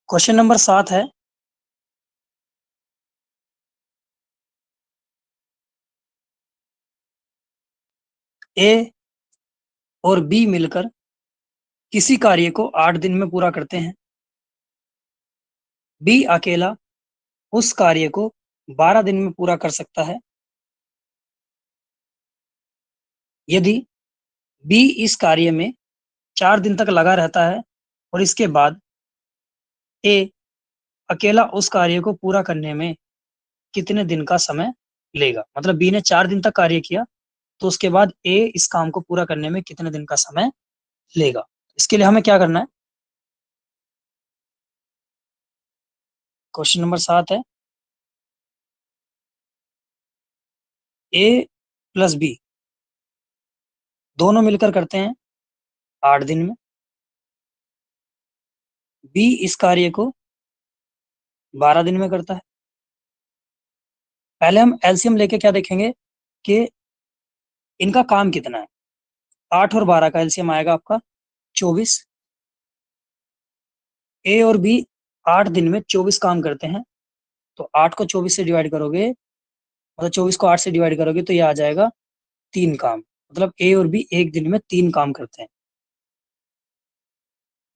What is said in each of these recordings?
Question number 7 है। ए और B मिलकर किसी कार्य को 8 दिन में पूरा करते हैं। बी अकेला उस कार्य को 12 दिन में पूरा कर सकता है। यदि बी इस कार्य में 4 दिन तक लगा रहता है और इसके बाद ए अकेला उस कार्य को पूरा करने में कितने दिन का समय लेगा। मतलब बी ने 4 दिन तक कार्य किया, तो उसके बाद ए इस काम को पूरा करने में कितने दिन का समय लेगा। इसके लिए हमें क्या करना है। क्वेश्चन नंबर 7 है, ए प्लस बी दोनों मिलकर करते हैं 8 दिन में। बी इस कार्य को 12 दिन में करता है। पहले हम एलसीएम लेके क्या देखेंगे कि इनका काम कितना है। 8 और 12 का एलसीएम आएगा आपका 24। ए और बी 8 दिन में 24 काम करते हैं, तो 8 को 24 से डिवाइड करोगे, मतलब 24 को 8 से डिवाइड करोगे तो ये आ जाएगा 3 काम। मतलब ए और बी एक दिन में 3 काम करते हैं।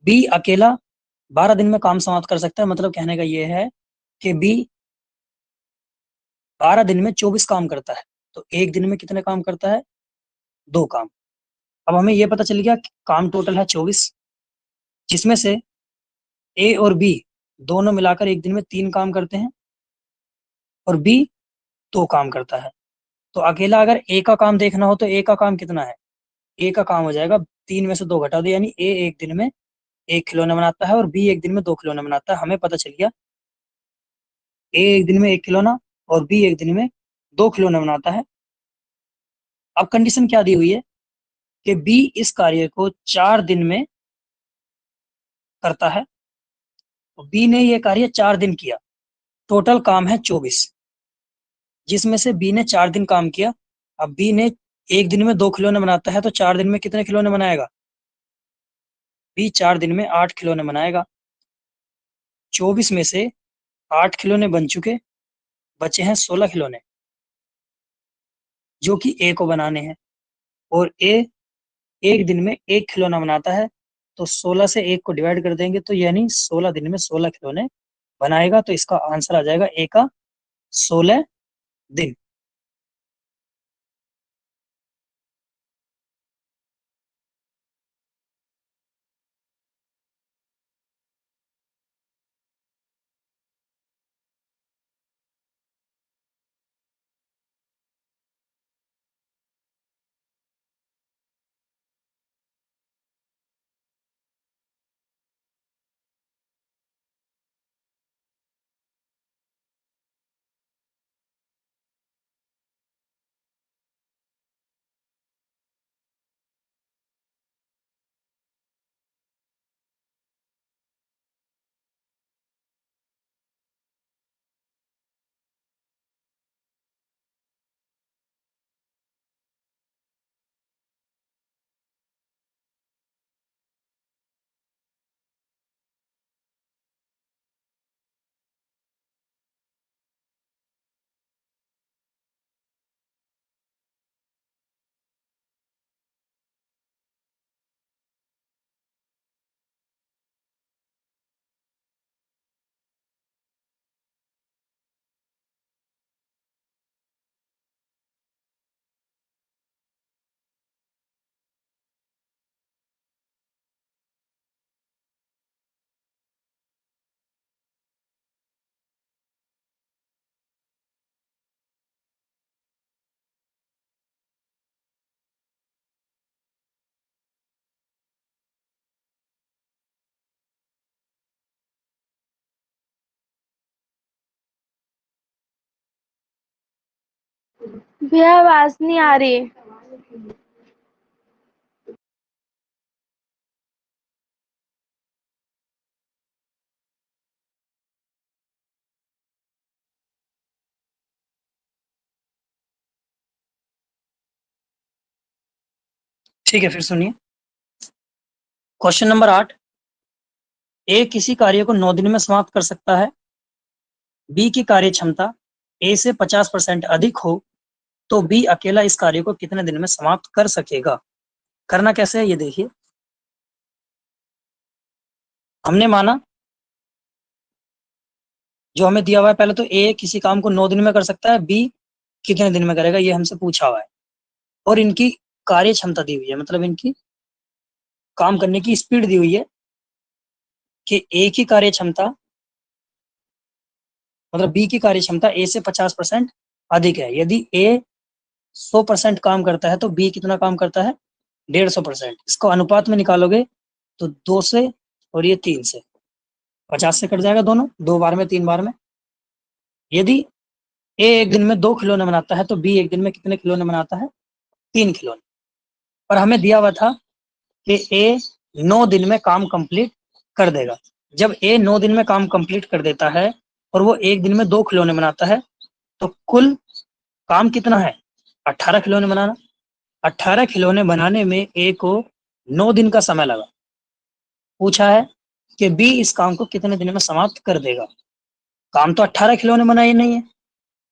बी अकेला 12 दिन में काम समाप्त कर सकता है। मतलब कहने का ये है कि बी 12 दिन में 24 काम करता है, तो एक दिन में कितने काम करता है, 2 काम। अब हमें ये पता चल गया कि काम टोटल है 24, जिसमें से ए और बी दोनों मिलाकर एक दिन में 3 काम करते हैं और बी 2 काम करता है। तो अकेला अगर ए का काम देखना हो तो ए का काम कितना है। ए का काम हो जाएगा 3 में से 2 घटा दो, यानी ए एक दिन में 1 खिलौना बनाता है और बी एक दिन में 2 खिलौने बनाता है। हमें पता चल गया ए एक दिन में 1 खिलौना और बी एक दिन में 2 खिलौने बनाता है। अब कंडीशन क्या दी हुई है कि बी इस कार्य को 4 दिन में करता है। तो बी ने ये कार्य 4 दिन किया, टोटल काम है 24, जिसमें से बी ने 4 दिन काम किया। अब बी ने एक दिन में 2 खिलौने बनाता है, तो 4 दिन में कितने खिलौने बनाएगा। बी 4 दिन में 8 खिलौने बनाएगा। 24 में से 8 खिलौने बन चुके, बचे हैं 16 खिलौने जो कि ए को बनाने हैं। और ए एक दिन में 1 खिलौना बनाता है, तो 16 से 1 को डिवाइड कर देंगे तो यानी 16 दिन में 16 खिलौने बनाएगा। तो इसका आंसर आ जाएगा ए का 16 दिन। भैया आवाज नहीं आ रही। ठीक है, फिर सुनिए। क्वेश्चन नंबर 8, ए किसी कार्य को 9 दिन में समाप्त कर सकता है, बी की कार्य क्षमता ए से 50% अधिक हो, तो बी अकेला इस कार्य को कितने दिन में समाप्त कर सकेगा। करना कैसे है ये देखिए। हमने माना जो हमें दिया हुआ है, पहले तो ए किसी काम को 9 दिन में कर सकता है, बी कितने दिन में करेगा ये हमसे पूछा हुआ है, और इनकी कार्य क्षमता दी हुई है, मतलब इनकी काम करने की स्पीड दी हुई है कि ए की कार्य क्षमता मतलब बी की कार्य क्षमता ए से 50% अधिक है। यदि ए 100% काम करता है तो बी कितना काम करता है, 150%। इसको अनुपात में निकालोगे तो 2 से और ये 3 से, 50 से कट जाएगा दोनों, 2 बार में 3 बार में। यदि ए एक दिन में 2 खिलौने बनाता है तो बी एक दिन में कितने खिलौने बनाता है, 3 खिलौने। पर हमें दिया हुआ था कि ए 9 दिन में काम कंप्लीट कर देगा। जब ए 9 दिन में काम कंप्लीट कर देता है और वो एक दिन में 2 खिलौने बनाता है, तो कुल काम कितना है, 18 खिलौने बनाना। 18 खिलौने बनाने में ए को 9 दिन का समय लगा। पूछा है कि बी इस काम को कितने दिन में समाप्त कर देगा। काम तो 18 खिलौने बनाए नहीं है,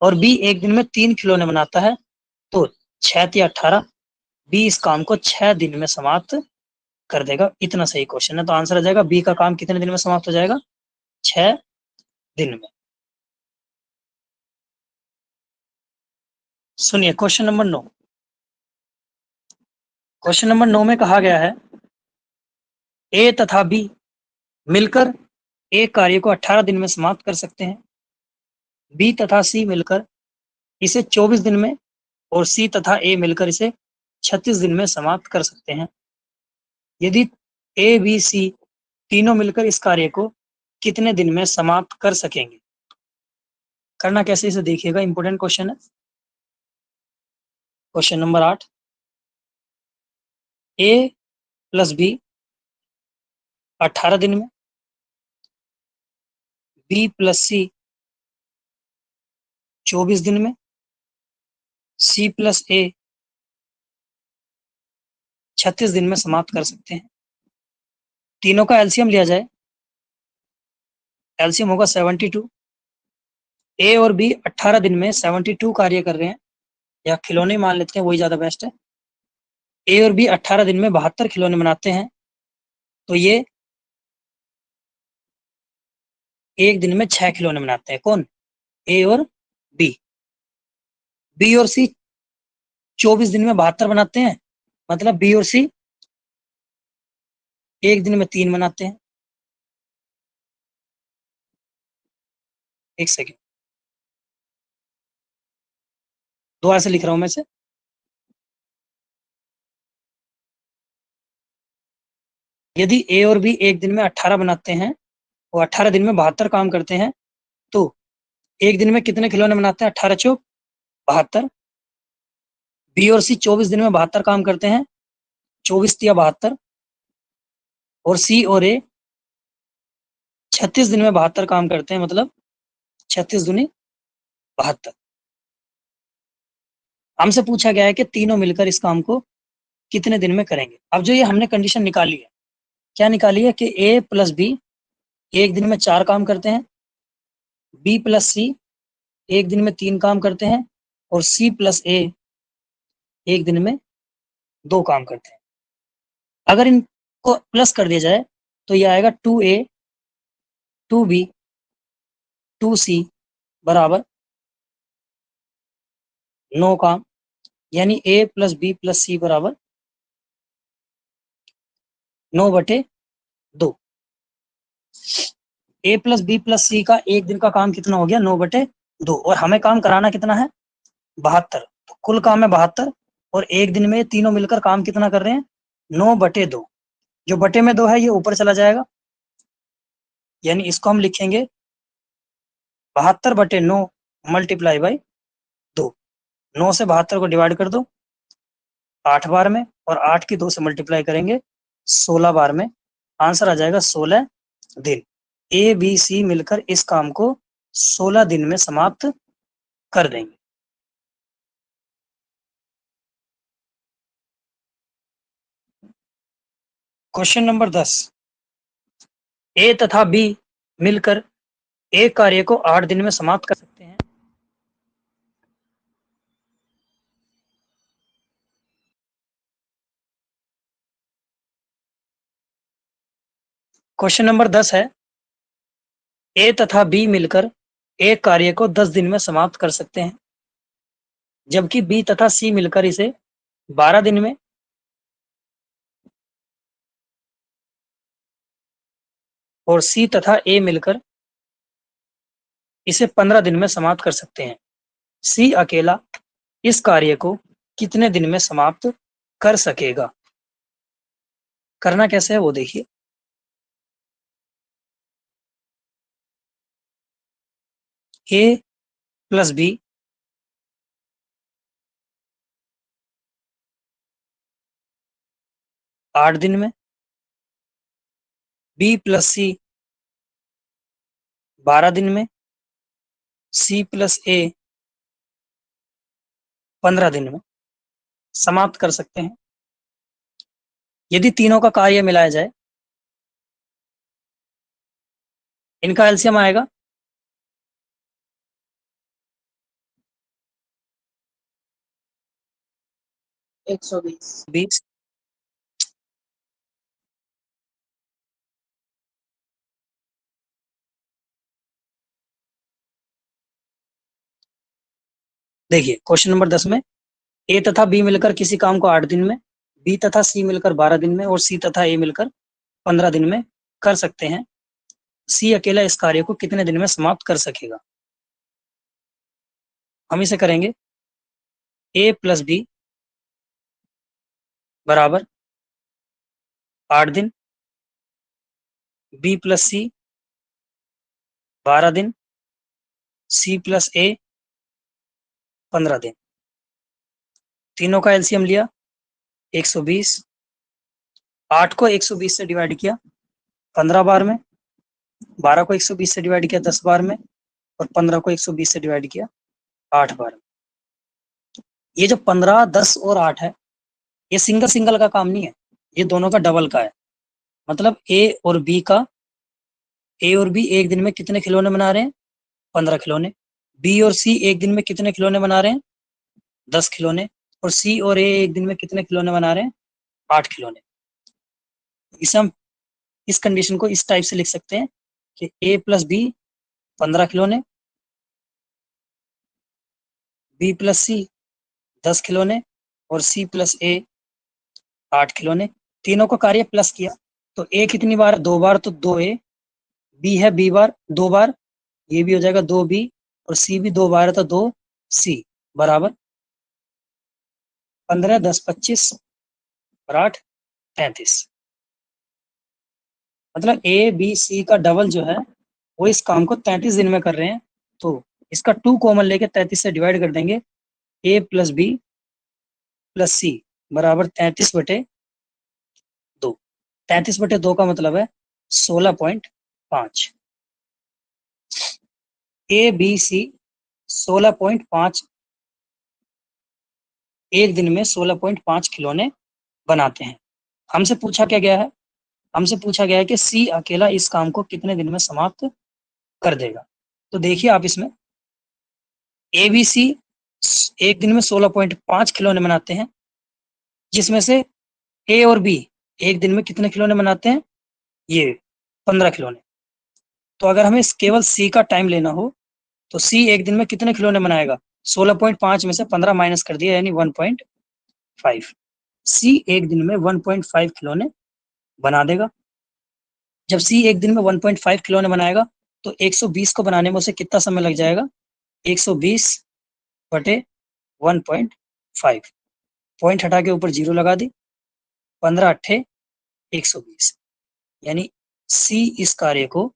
और बी एक दिन में 3 खिलौने बनाता है, तो 6 × 18, बी इस काम को 6 दिन में समाप्त कर देगा। इतना सही क्वेश्चन है, तो आंसर आ जाएगा बी का काम कितने दिन में समाप्त हो जाएगा, 6 दिन में। सुनिए क्वेश्चन नंबर 9। क्वेश्चन नंबर 9 में कहा गया है ए तथा बी मिलकर एक कार्य को 18 दिन में समाप्त कर सकते हैं, बी तथा सी मिलकर इसे 24 दिन में, और सी तथा ए मिलकर इसे 36 दिन में समाप्त कर सकते हैं। यदि ए बी सी तीनों मिलकर इस कार्य को कितने दिन में समाप्त कर सकेंगे। करना कैसे इसे देखिएगा, इंपॉर्टेंट क्वेश्चन है। क्वेश्चन नंबर 8, ए प्लस बी 18 दिन में, बी प्लस सी 24 दिन में, सी प्लस ए 36 दिन में समाप्त कर सकते हैं। तीनों का एलसीएम लिया जाए, एलसीएम होगा 72। ए और बी 18 दिन में 72 कार्य कर रहे हैं, या खिलौने मान लेते हैं, वही ज्यादा बेस्ट है। ए और बी 18 दिन में 72 खिलौने बनाते हैं, तो ये एक दिन में 6 खिलौने बनाते हैं। कौन, ए और बी। बी और सी 24 दिन में 72 बनाते हैं, मतलब बी और सी एक दिन में 3 बनाते हैं। एक सेकेंड, दोबारा से लिख रहा हूं मैं से। यदि ए और बी एक दिन में 18 बनाते हैं और 18 दिन में 72 काम करते हैं, तो एक दिन में कितने खिलौने बनाते हैं, 18 चौक 72। बी और सी 24 दिन में 72 काम करते हैं, 24 या 72, और सी और ए 36 दिन में 72 काम करते हैं, मतलब 36 दूनी 72। हमसे पूछा गया है कि तीनों मिलकर इस काम को कितने दिन में करेंगे। अब जो ये हमने कंडीशन निकाली है, क्या निकाली है कि ए प्लस बी एक दिन में 4 काम करते हैं, बी प्लस सी एक दिन में 3 काम करते हैं, और सी प्लस ए एक दिन में 2 काम करते हैं। अगर इनको प्लस कर दिया जाए तो ये आएगा 2A 2B 2C बराबर 9 काम, यानी A प्लस बी प्लस सी बराबर 9/2। ए प्लस बी प्लस सी का एक दिन का काम कितना हो गया, 9/2, और हमें काम कराना कितना है, 72। तो कुल काम है 72, और एक दिन में ये तीनों मिलकर काम कितना कर रहे हैं, 9/2। जो बटे में 2 है ये ऊपर चला जाएगा, यानी इसको हम लिखेंगे 72/9 मल्टीप्लाई बाई 2। 9 से 72 को डिवाइड कर दो 8 बार में, और 8 की 2 से मल्टीप्लाई करेंगे 16 बार में। आंसर आ जाएगा 16 दिन। ए बी सी मिलकर इस काम को 16 दिन में समाप्त कर देंगे। क्वेश्चन नंबर 10, ए तथा बी मिलकर एक कार्य को 8 दिन में समाप्त कर सकते हैं। क्वेश्चन नंबर 10 है, ए तथा बी मिलकर एक कार्य को 10 दिन में समाप्त कर सकते हैं, जबकि बी तथा सी मिलकर इसे 12 दिन में और सी तथा ए मिलकर इसे 15 दिन में समाप्त कर सकते हैं। सी अकेला इस कार्य को कितने दिन में समाप्त कर सकेगा? करना कैसे है वो देखिए। ए प्लस बी 8 दिन में, बी प्लस सी 12 दिन में, सी प्लस ए 15 दिन में समाप्त कर सकते हैं। यदि तीनों का कार्य मिलाया जाए, इनका एलसीएम आएगा 120। देखिए क्वेश्चन नंबर 10 में ए तथा बी मिलकर किसी काम को 8 दिन में, बी तथा सी मिलकर 12 दिन में और सी तथा ए मिलकर 15 दिन में कर सकते हैं। सी अकेला इस कार्य को कितने दिन में समाप्त कर सकेगा? हम इसे करेंगे ए प्लस बी बराबर 8 दिन, बी प्लस सी 12 दिन, सी प्लस ए 15 दिन। तीनों का एलसीएम लिया 120, 8 को 120 से डिवाइड किया 15 बार में, 12 को 120 से डिवाइड किया 10 बार में और 15 को 120 से डिवाइड किया 8 बार में। ये जो 15, 10 और 8 है, ये सिंगल सिंगल का काम नहीं है, ये दोनों का डबल का है। मतलब ए और बी एक दिन में कितने खिलौने बना रहे हैं? 15 खिलौने। बी और सी एक दिन में कितने खिलौने बना रहे हैं? 10 खिलौने। और सी और ए एक दिन में कितने खिलौने बना रहे हैं? 8 खिलौने। इसे हम इस कंडीशन को इस टाइप से लिख सकते हैं कि ए प्लस बी 15 खिलौने, बी प्लस सी 10 खिलौने और सी प्लस ए 8 खिलौने। तीनों का कार्य प्लस किया तो ए कितनी बार? 2 बार, तो 2 ए, बी है बी बार 2 बार, ये भी हो जाएगा 2 बी और सी भी 2 बार है तो 2 सी बराबर 15, 10, 25 और 8, 33। मतलब ए बी सी का डबल जो है वो इस काम को 33 दिन में कर रहे हैं। तो इसका 2 कॉमन लेके 33 से डिवाइड कर देंगे। ए प्लस बी प्लस सी बराबर 33/2। 33/2 का मतलब है 16.5। ए बी सी 16.5 एक दिन में 16.5 खिलौने बनाते हैं। हमसे पूछा क्या गया है? हमसे पूछा गया है कि सी अकेला इस काम को कितने दिन में समाप्त कर देगा। तो देखिए आप इसमें ए बी सी एक दिन में 16.5 खिलौने बनाते हैं, जिसमें से ए और बी एक दिन में कितने खिलौने बनाते हैं? ये 15 खिलौने। तो अगर हमें केवल सी का टाइम लेना हो तो सी एक दिन में कितने खिलौने बनाएगा? 16.5 में से 15 माइनस कर दिया यानी 1.5। सी एक दिन में 1.5 खिलौने बना देगा। जब सी एक दिन में 1.5 खिलौने बनाएगा तो 120 को बनाने में उसे कितना समय लग जाएगा? 120/1.5। पॉइंट हटा के ऊपर 0 लगा दी, 15 × 120 यानी सी इस कार्य को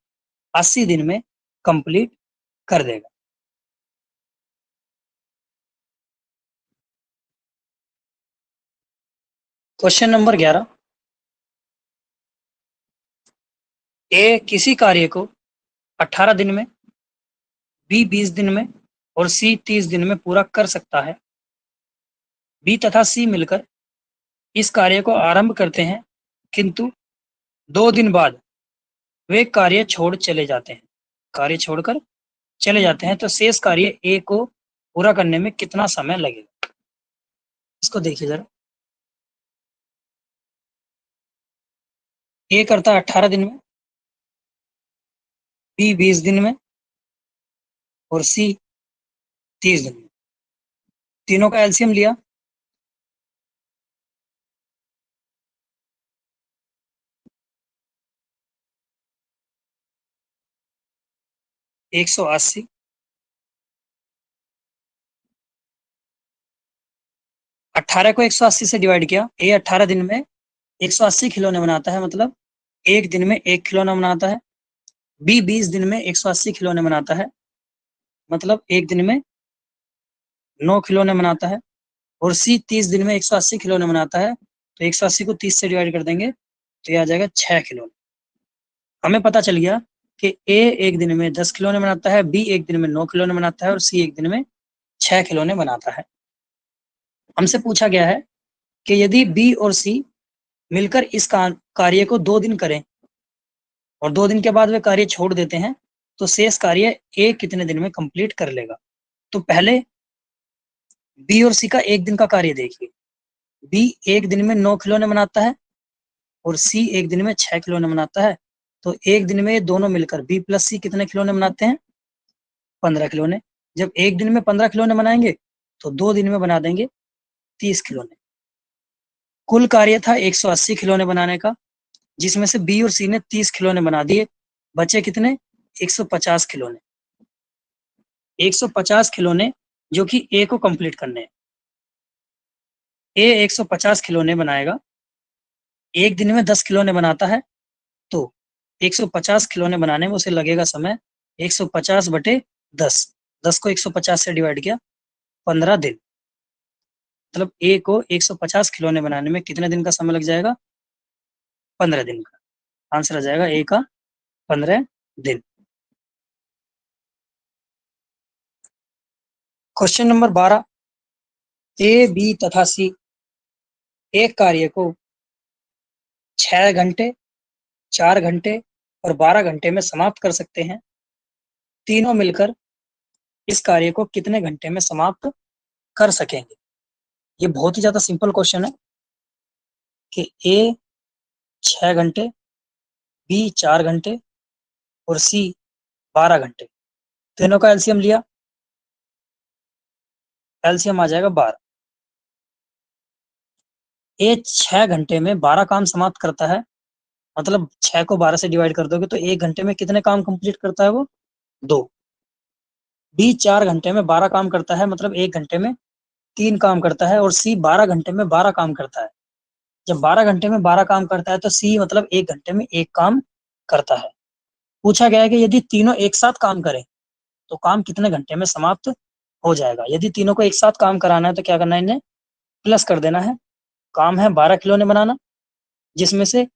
80 दिन में कंप्लीट कर देगा। क्वेश्चन नंबर 11, ए किसी कार्य को 18 दिन में, बी 20 दिन में और सी 30 दिन में पूरा कर सकता है। बी तथा सी मिलकर इस कार्य को आरंभ करते हैं, किंतु 2 दिन बाद वे कार्य छोड़ चले जाते हैं, कार्य छोड़कर चले जाते हैं, तो शेष कार्य ए को पूरा करने में कितना समय लगेगा? इसको देखिए जरा। ए करता है 18 दिन में, बी 20 दिन में और सी 30 दिन में। तीनों का एलसीएम लिया, 180। 18 को 180 से डिवाइड किया। ए 18 दिन में 180 खिलौने बनाता है, मतलब एक दिन में एक खिलौना बनाता है। बी 20 दिन में 180 खिलौने बनाता है, मतलब एक दिन में 9 खिलौने बनाता है। और सी 30 दिन में 180 खिलौने बनाता है, तो 180 को 30 से डिवाइड कर देंगे तो ये आ जाएगा 6 खिलौने। हमें पता चल गया कि ए एक दिन में 10 खिलौने बनाता है, बी एक दिन में 9 खिलौने बनाता है और सी एक दिन में 6 खिलौने बनाता है। हमसे पूछा गया है कि यदि बी और सी मिलकर इस कार्य को 2 दिन करें और 2 दिन के बाद वे कार्य छोड़ देते हैं, तो शेष कार्य ए कितने दिन में कंप्लीट कर लेगा? तो पहले बी और सी का एक दिन का कार्य देखिए। बी एक दिन में 9 खिलौने बनाता है और सी एक दिन में 6 खिलौने बनाता है, तो एक दिन में ये दोनों मिलकर बी प्लस सी कितने खिलौने बनाते हैं? 15 खिलौने। जब एक दिन में 15 खिलौने बनाएंगे तो 2 दिन में बना देंगे 30 खिलौने। कुल कार्य था 180 खिलौने बनाने का, जिसमें से बी और सी ने 30 खिलौने बना दिए। बचे कितने? 150 खिलौने। 150 खिलौने जो कि ए को कंप्लीट करने हैं। ए 150 खिलौने बनाएगा, एक दिन में 10 खिलौने बनाता है, तो 150 खिलौने बनाने में उसे लगेगा समय 150 बटे 10। 10 को 150 से डिवाइड किया, 15 दिन। मतलब ए को 150 खिलौने बनाने में कितने दिन का समय लग जाएगा? 15 दिन का। आंसर आ जाएगा ए का 15 दिन। क्वेश्चन नंबर 12, ए बी तथा सी एक कार्य को 6 घंटे, 4 घंटे और 12 घंटे में समाप्त कर सकते हैं। तीनों मिलकर इस कार्य को कितने घंटे में समाप्त कर सकेंगे? ये बहुत ही ज्यादा सिंपल क्वेश्चन है कि ए 6 घंटे, बी 4 घंटे और सी 12 घंटे। तीनों का एलसीएम लिया, एलसीएम आ जाएगा 12। ए 6 घंटे में 12 काम समाप्त करता है, मतलब 6 को 12 से डिवाइड कर दोगे तो 1 घंटे में कितने काम कंप्लीट करता है वो? 2। बी 4 घंटे में 12 काम करता है, मतलब 1 घंटे में 3 काम करता है। और सी 12 घंटे में 12 काम करता है। जब 12 घंटे में 12 काम करता है तो सी मतलब 1 घंटे में 1 काम करता है। पूछा गया है कि यदि तीनों एक साथ काम करें तो काम कितने घंटे में समाप्त हो जाएगा? यदि तीनों को एक साथ काम कराना है तो क्या करना है, इन्हें प्लस कर देना है। काम है 12 खिलौने बनाना, जिसमें से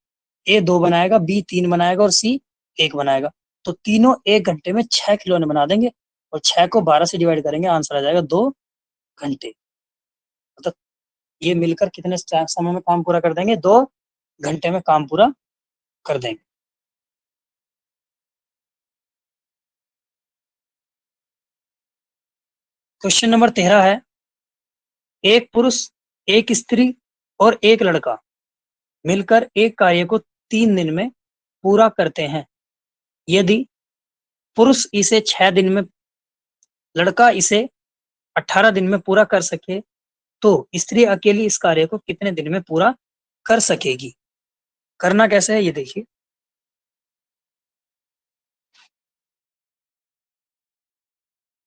ए 2 बनाएगा, बी 3 बनाएगा और सी 1 बनाएगा। तो तीनों 1 घंटे में 6 खिलौने बना देंगे और 6 को 12 से डिवाइड करेंगे, आंसर आ जाएगा 2 घंटे। मतलब ये मिलकर कितने समय में काम पूरा कर देंगे? 2 घंटे में काम पूरा कर देंगे। क्वेश्चन नंबर 13 है, एक पुरुष, एक स्त्री और एक लड़का मिलकर एक कार्य को 3 दिन में पूरा करते हैं। यदि पुरुष इसे 6 दिन में, लड़का इसे 18 दिन में पूरा कर सके, तो स्त्री अकेली इस कार्य को कितने दिन में पूरा कर सकेगी? करना कैसे है ये देखिए।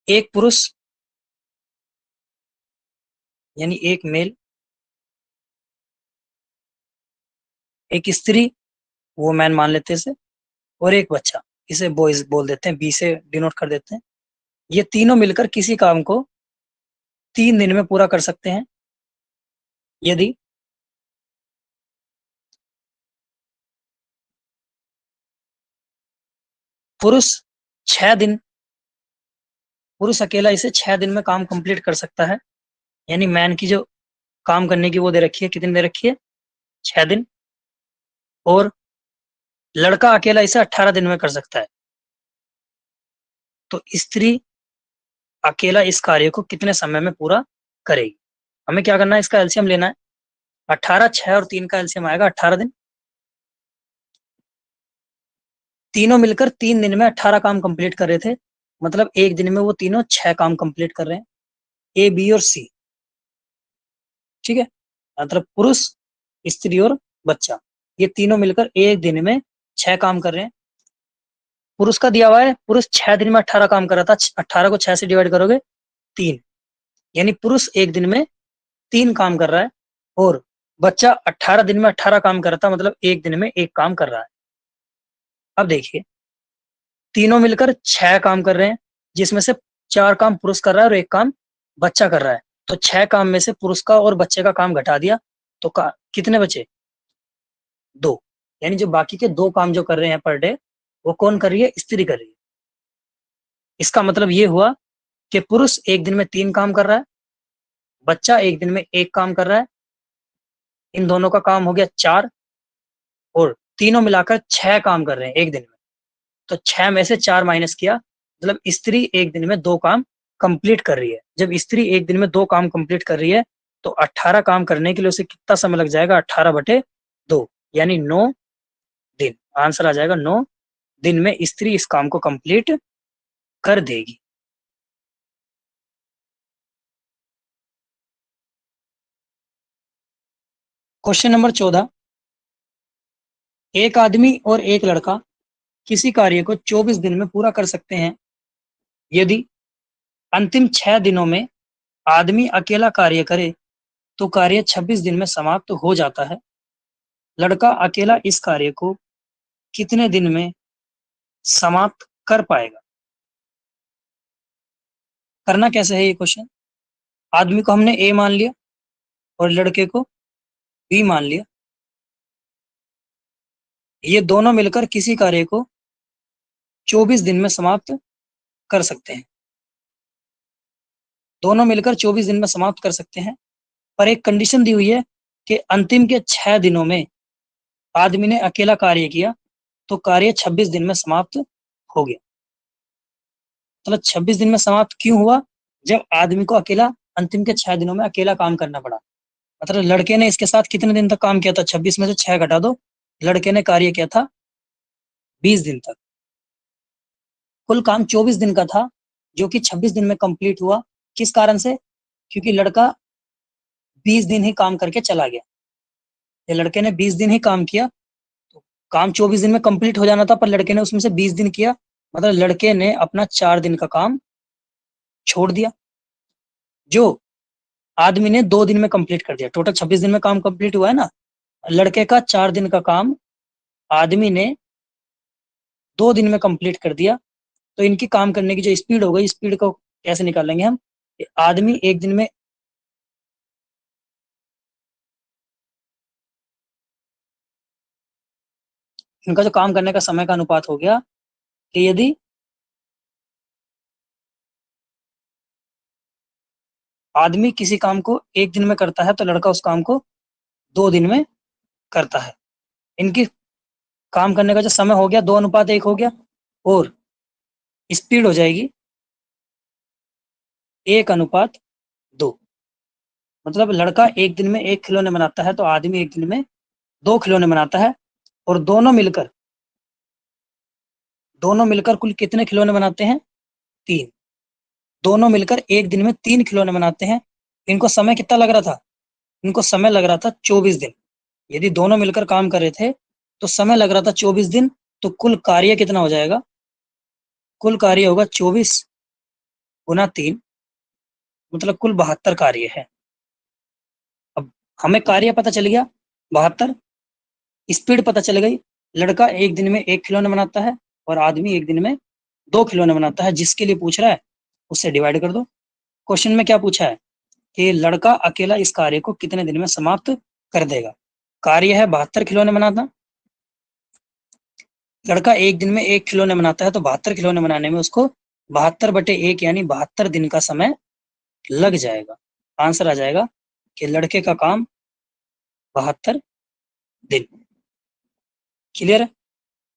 एक पुरुष यानी एक मेल, एक स्त्री, वो मैन मान लेते हैं इसे, और एक बच्चा, इसे बॉयज बोल देते हैं, बी से डिनोट कर देते हैं। ये तीनों मिलकर किसी काम को 3 दिन में पूरा कर सकते हैं। यदि पुरुष 6 दिन, पुरुष अकेला इसे 6 दिन में काम कंप्लीट कर सकता है, यानी मैन की जो काम करने की वो दे रखी है, कितनी दे रखी है? 6 दिन। और लड़का अकेला इसे 18 दिन में कर सकता है, तो स्त्री अकेला इस कार्य को कितने समय में पूरा करेगी। हमें क्या करना है, इसका एलसीएम लेना है। 18, 6 और 3 का एलसीएम आएगा 18 दिन। तीनों मिलकर 3 दिन में 18 काम कंप्लीट कर रहे थे, मतलब एक दिन में वो तीनों 6 काम कंप्लीट कर रहे हैं, ए, बी और सी। ठीक है, मतलब पुरुष, स्त्री और बच्चा, ये तीनों मिलकर एक दिन में 6 काम कर रहे हैं। पुरुष का दिया हुआ है, पुरुष 6 दिन में 18 काम कर रहा था, 18 को 6 से डिवाइड करोगे 3, यानी पुरुष एक दिन में 3 काम कर रहा है, और बच्चा 18 दिन में 18 काम कर रहा था, मतलब एक दिन में 1 काम कर रहा है। अब देखिए, तीनों मिलकर 6 काम कर रहे हैं, जिसमें से 4 काम पुरुष कर रहा है और 1 काम बच्चा कर रहा है। तो 6 काम में से पुरुष का और बच्चे का काम घटा दिया, तो कितने बचे, 2। यानी जो बाकी के 2 काम जो कर रहे हैं पर डे, वो कौन कर रही है, स्त्री कर रही है। इसका मतलब ये हुआ कि पुरुष एक दिन में 3 काम कर रहा है, बच्चा एक दिन में 1 काम कर रहा है, इन दोनों का काम हो गया 4, और तीनों मिलाकर 6 काम कर रहे हैं एक दिन में। तो 6 में से 4 माइनस किया, मतलब स्त्री एक दिन में 2 काम कंप्लीट कर रही है। जब स्त्री एक दिन में 2 काम कंप्लीट कर रही है, तो 18 काम करने के लिए उसे कितना समय लग जाएगा, 18/2, यानी 9 दिन। आंसर आ जाएगा 9 दिन में स्त्री इस काम को कंप्लीट कर देगी। क्वेश्चन नंबर 14, एक आदमी और एक लड़का किसी कार्य को 24 दिन में पूरा कर सकते हैं। यदि अंतिम 6 दिनों में आदमी अकेला कार्य करे, तो कार्य 26 दिन में समाप्त हो जाता है। लड़का अकेला इस कार्य को कितने दिन में समाप्त कर पाएगा। करना कैसे है ये क्वेश्चन, आदमी को हमने ए मान लिया और लड़के को बी मान लिया। ये दोनों मिलकर किसी कार्य को 24 दिन में समाप्त कर सकते हैं। दोनों मिलकर 24 दिन में समाप्त कर सकते हैं, पर एक कंडीशन दी हुई है कि अंतिम के 6 दिनों में आदमी ने अकेला कार्य किया, तो कार्य 26 दिन में समाप्त हो गया। मतलब 26 दिन में समाप्त क्यों हुआ, जब आदमी को अकेला अंतिम के 6 दिनों में अकेला काम करना पड़ा। मतलब लड़के ने इसके साथ कितने दिन तक काम किया था, 26 में से 6 घटा दो, लड़के ने कार्य किया था 20 दिन तक। कुल काम 24 दिन का था, जो कि 26 दिन में कंप्लीट हुआ। किस कारण से, क्योंकि लड़का 20 दिन ही काम करके चला गया। ये लड़के ने 20 दिन ही काम किया, तो काम 24 दिन में कंप्लीट हो जाना था, पर लड़के ने उसमें से 20 दिन किया, मतलब लड़के ने अपना 4 दिन का काम छोड़ दिया, जो आदमी ने 2 दिन में कंप्लीट कर दिया। टोटल 26 दिन में काम कंप्लीट हुआ है ना, लड़के का 4 दिन का काम आदमी ने 2 दिन में कंप्लीट कर दिया। तो इनकी काम करने की जो स्पीड हो गई, स्पीड को कैसे निकालेंगे हम, आदमी एक दिन में इनका जो काम करने का समय का अनुपात हो गया कि यदि आदमी किसी काम को एक दिन में करता है, तो लड़का उस काम को 2 दिन में करता है। इनकी काम करने का जो समय हो गया 2:1 हो गया, और स्पीड हो जाएगी 1:2। मतलब लड़का एक दिन में 1 खिलौने बनाता है, तो आदमी एक दिन में 2 खिलौने बनाता है, और दोनों मिलकर कुल कितने खिलौने बनाते हैं, 3। दोनों मिलकर एक दिन में 3 खिलौने बनाते हैं। इनको समय कितना लग रहा था, इनको समय लग रहा था 24 दिन। यदि दोनों मिलकर काम कर रहे थे, तो समय लग रहा था 24 दिन, तो कुल कार्य कितना हो जाएगा, कुल कार्य होगा 24 × 3, मतलब कुल 72 कार्य है। अब हमें कार्य पता चल गया 72, स्पीड पता चल गई। लड़का एक दिन में 1 खिलौना बनाता है, और आदमी एक दिन में 2 खिलौने बनाता है। जिसके लिए पूछ रहा है उससे डिवाइड कर दो। क्वेश्चन में क्या पूछा है कि लड़का अकेला इस कार्य को कितने दिन में समाप्त कर देगा। कार्य है 72 खिलौने बनाना, लड़का एक दिन में 1 खिलौने बनाता है, तो 72 खिलौने बनाने में उसको 72/1 यानी 72 दिन का समय लग जाएगा। आंसर आ जाएगा कि लड़के का काम 72 दिन। क्लियर है।